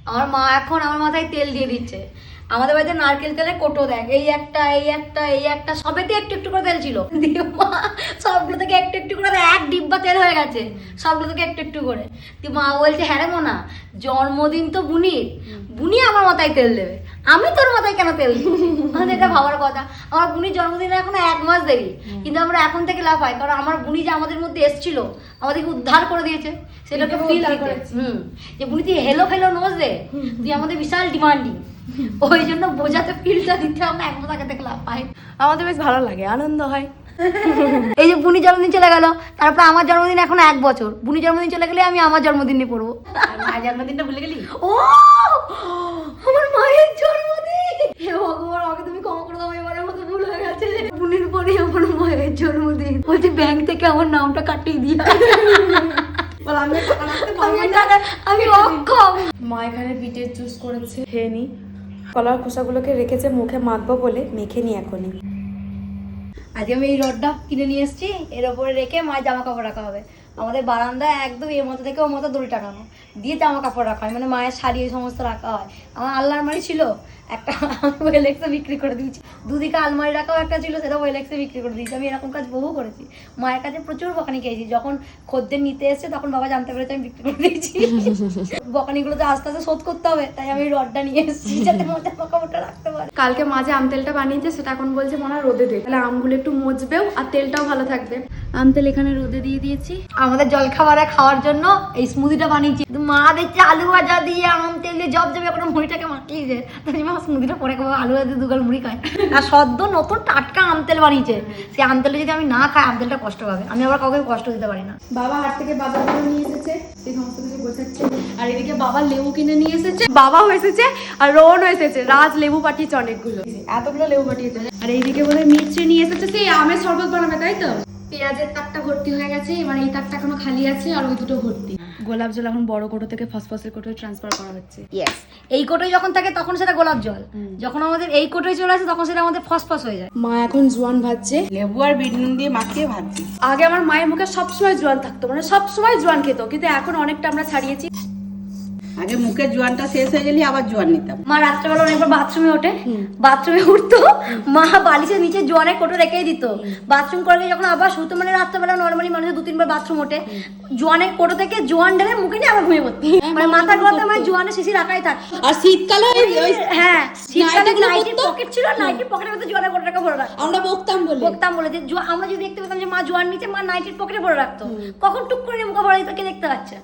আমার মা এখন আমার মাথায় তেল দিয়ে দিচ্ছে। আমাদের বাড়িতে নারকেল তেলের কোটো দেখ, এই একটা সবেতে একটু একটু করে তেল ছিল, দিয়ে মা সবগুলো থেকে একটু একটু করে এক ডিব্বা তেল হয়ে গেছে, সবগুলো থেকে একটু একটু করে। তুই মা বলছে হ্যাঁ রে মোনা, জন্মদিন তো বুনির, বুনি আমার মাথায় তেল দেবে, আমি তোর মাথায় কেন তেল দেবো? আমাদের এটা ভাবার কথা। আমার বুনির জন্মদিনে এখনো 1 মাস দেরি, কিন্তু আমরা এখন থেকে লাফাই, কারণ আমার বুনি যে আমাদের মধ্যে এসেছিল, আমাদেরকে উদ্ধার করে দিয়েছে, সেটাকে ফিল করেছে। যে বুনি তুই হেলো ফেলো নোজ রে, তুই আমাদের বিশাল ডিমান্ডিং, ওই জন্য বোঝাতে ফিলটা দিতে আমরা 1 মাস আগে থেকে লাফাই। আমাদের বেশ ভালো লাগে, আনন্দ হয়। এই যে বুনি জন্মদিন চলে গেল, তারপর আমার জন্মদিন এখন 1 বছর, বুনি জন্মদিন চলে গেলে আমি আমার জন্মদিন নিয়ে পড়বো। মায়ের জন্মদিনটা ভুলে গেলি? ও আমার মায়ের জন্মদিন, হে ভগবান আমাকে তুমি ক্ষমা করে দাও, এবারের মতো ভুল হয়ে গেছে। বুনির পরেই আমার মায়ের জন্মদিন, বলছি ব্যাংক থেকে আমার নামটা কাটিয়ে দিয়ে আমি অক্ষম। মা এখানে বিটের জুস করেছে, খেয়ে নি। কলার খোসাগুলোকে রেখেছে, মুখে মাখবো বলে মেখে নি এখনই। আজকে আমি এই রডটা কিনে নিয়ে এসেছি, এর ওপরে রেখে মায়ের জামা কাপড় রাখা হবে। আমাদের বারান্দায় একদম এর মতো থেকে ওর মতো দড়ি টাঙানো, দিয়ে জামা কাপড় রাখা হয়, মানে মায়ের শাড়ি এই সমস্ত রাখা হয়। আমার আলমারি ছিল একটা, আমি ওয়েলেক্সে বিক্রি করে দিয়েছি। দুদিকে আলমারি রাখাও একটা ছিল, সেটা ওয়েলেক্সে বিক্রি করে দিয়েছি। আমি এরকম কাজ বহু করেছি, মায়ের কাছে প্রচুর বকানি খেয়েছি। যখন খদ্দের নিতে এসেছে তখন বাবা জানতে পেরেছে আমি বিক্রি করে দিয়েছি। বকানিগুলো তো আস্তে আস্তে শোধ করতে হবে, তাই আমি রডটা নিয়ে এসেছি যাতে মজা কাপড়টা রাখতে পারে। কালকে মাঝে আম তেলটা বানিয়েছে, সেটা এখন বলছে মনে হয় রোদে দে, তাহলে আমগুলো একটু মজবেও আর তেলটাও ভালো থাকবে। আম তেল এখানে রোদে দিয়ে দিয়েছি। আমাদের জলখাবারে খাওয়ার জন্য এই স্মুদিটা বানিয়েছি। মা দেখছে আলু ভাজা দিয়ে আম তেল দিয়ে জব জবে এখন মুড়িটাকে মাখিয়েছে, তাই মা স্মুদিটা পরে খাবো, আলু ভাজা দিয়ে 2 গাল মুড়ি খায়। আর সদ্য নতুন টাটকা আম তেল বানিয়েছে, সেই আম তেলটা যদি আমি না খাই আম তেলটা কষ্ট পাবে, আমি আবার কাউকে কষ্ট দিতে পারি না। বাবা হাট থেকে বাজারগুলো নিয়ে এসেছে, সেই সমস্ত কিছু গোছাচ্ছে। আর এদিকে বাবা লেবু কিনে নিয়ে এসেছে, বাবাও এসেছে আর রোহনও এসেছে। রাজ লেবু পাঠিয়েছে অনেকগুলো, এতগুলো লেবু পাঠিয়েছে। আর এইদিকে বোধহয় মিষ্টি নিয়ে এসেছে, সেই আমের শরবত বানাবে, তাই তো? পেঁয়াজের তাকটা ভর্তি হয়ে গেছে, এবার এই তাকটা এখনো খালি আছে, আর ওই দুটো ভর্তি। গোলাপ জল এখন বড় কোটো থেকে ফসফসের কোটোয় ট্রান্সফার করা হচ্ছে। ইয়েস, এই কোটোয় যখন থাকে তখন সেটা গোলাপ জল, যখন আমাদের এই কোটোয় চলে আসে তখন সেটা আমাদের ফসফস হয়ে যায়। মা এখন জোয়ান ভাজছে, লেবু আর বিট নুন দিয়ে মাখিয়ে ভাজছি। আগে আমার মায়ের মুখে সবসময় জোয়ান থাকতো, মানে সবসময় জোয়ান খেত, কিন্তু এখন অনেকটা আমরা ছাড়িয়েছি। আগে মুখের জোয়ানটা শেষ হয়ে গেলে আবার জোয়ান নিতাম। মা রাত্রেবেলা অনেকবার বাথরুমে ওঠে, বাথরুমে উঠতো, মা বালিশের নিচে জোয়ানের কোটো রেখেই দিত। বাথরুম করে গিয়ে যখন আবার শুতো, মানে রাত্রেবেলা নর্মালি মানুষের 2-3 বার বাথরুম ওঠে, জোয়ানের কোটো থেকে জোয়ান ঢেলে মুখে নিয়ে আবার ঘুমিয়ে পড়তো, মানে মাথার গোড়াতে মানে জোয়ানের শিশি রাখাই থাক। আর শীতকালে হ্যাঁ, শীতকালে নাইটির পকেট ছিল, নাইটির পকেটের মধ্যে জোয়ানের কোটোটাকে ভরে রাখতো। আমরা বকতাম বলে যে আমরা যদি দেখতে পেতাম যে মা জোয়ান নিচে, মা নাইটির পকেটে ভরে রাখতো, কখন টুক করে মুখে ভরে দিত, কে দেখতে পাচ্ছে।